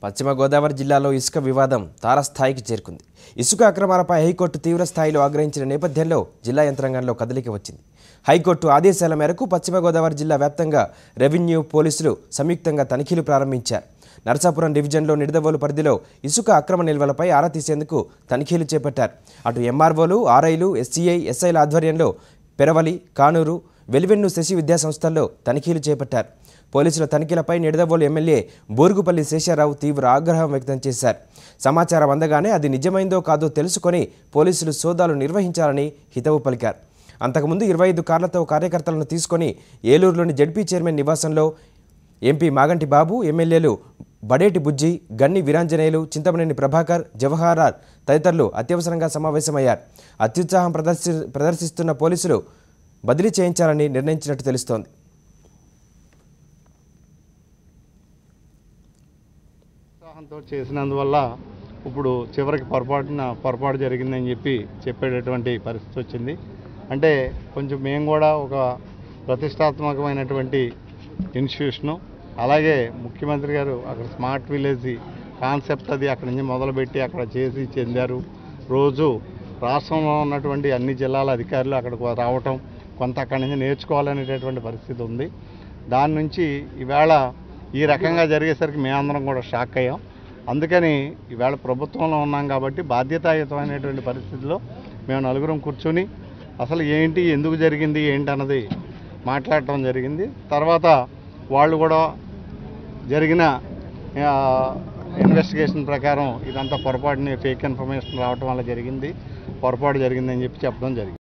పశ్చిమ గోదావరి జిల్లాలో ఇసుక వివాదం తారస్థాయికి చేరుకుంది. ఇసుక అక్రమాలపై హైకోర్టు తీవ్ర స్థాయిలో ఆగ్రహించిన నేపథ్యంలో జిల్లా యంత్రాంగంలో కదలిక వచ్చింది. హైకోర్టు ఆదేశాల మేరకు పశ్చిమ గోదావరి జిల్లా వ్యాప్తంగా రెవెన్యూ, పోలీసులు సంయుక్తంగా తనిఖీలు ప్రారంభించారు. నరసాపురం డివిజన్లో నిడదవోలు పరిధిలో ఇసుక అక్రమ నిల్వలపై ఆరా తీసేందుకు తనిఖీలు చేపట్టారు. అటు ఎంఆర్ఓలు, ఆర్ఐలు, ఎస్సీఐ, ఎస్ఐల ఆధ్వర్యంలో పెరవలి, కానూరు, వెలివెన్ను శశి విద్యా సంస్థల్లో తనిఖీలు చేపట్టారు. పోలీసుల తనిఖీలపై నిడదవోలు ఎమ్మెల్యే బూరుగుపల్లి శేషారావు తీవ్ర ఆగ్రహం వ్యక్తం చేశారు. సమాచారం అందగానే అది నిజమైందో కాదో తెలుసుకొని పోలీసులు సోదాలు నిర్వహించాలని హితవు పలికారు. అంతకుముందు 25 కార్లతో కార్యకర్తలను తీసుకొని ఏలూరులోని జడ్పీ చైర్మన్ నివాసంలో ఎంపీ మాగంటి బాబు, ఎమ్మెల్యేలు బడేటి బుజ్జి, గన్ని వీరాంజనేయులు, చింతమనేని ప్రభాకర్, జవహరార్ తదితరులు అత్యవసరంగా సమావేశమయ్యారు. అత్యుత్సాహం ప్రదర్శిస్తున్న పోలీసులు బదిలీ చేయించాలని నిర్ణయించినట్టు తెలుస్తోంది. ఉత్సాహంతో చేసినందువల్ల ఇప్పుడు చివరికి పొరపాటు జరిగిందని చెప్పేటటువంటి పరిస్థితి వచ్చింది. అంటే కొంచెం మేము కూడా ఒక ప్రతిష్టాత్మకమైనటువంటి ఇన్స్టిట్యూషను, అలాగే ముఖ్యమంత్రి గారు అక్కడ స్మార్ట్ విలేజ్ కాన్సెప్ట్ అది అక్కడి నుంచి మొదలుపెట్టి అక్కడ చేసి చెందారు. రోజు రాష్ట్రంలో ఉన్నటువంటి అన్ని జిల్లాల అధికారులు అక్కడికి రావటం, కొంత అక్కడి నుంచి నేర్చుకోవాలనేటటువంటి పరిస్థితి ఉంది. దాని నుంచి ఈవేళ ఈ రకంగా జరిగేసరికి మేమందరం కూడా షాక్ అయ్యాం. అందుకని ఈవేళ ప్రభుత్వంలో ఉన్నాం కాబట్టి బాధ్యతాయుతమైనటువంటి పరిస్థితిలో మేము నలుగురం కూర్చొని అసలు ఏంటి, ఎందుకు జరిగింది, ఏంటి అన్నది మాట్లాడటం జరిగింది. తర్వాత వాళ్ళు కూడా జరిగిన ఇన్వెస్టిగేషన్ ప్రకారం ఇదంతా పొరపాటుని ఫేక్ ఇన్ఫర్మేషన్ రావటం వల్ల జరిగింది, పొరపాటు జరిగిందని చెప్పడం జరిగింది.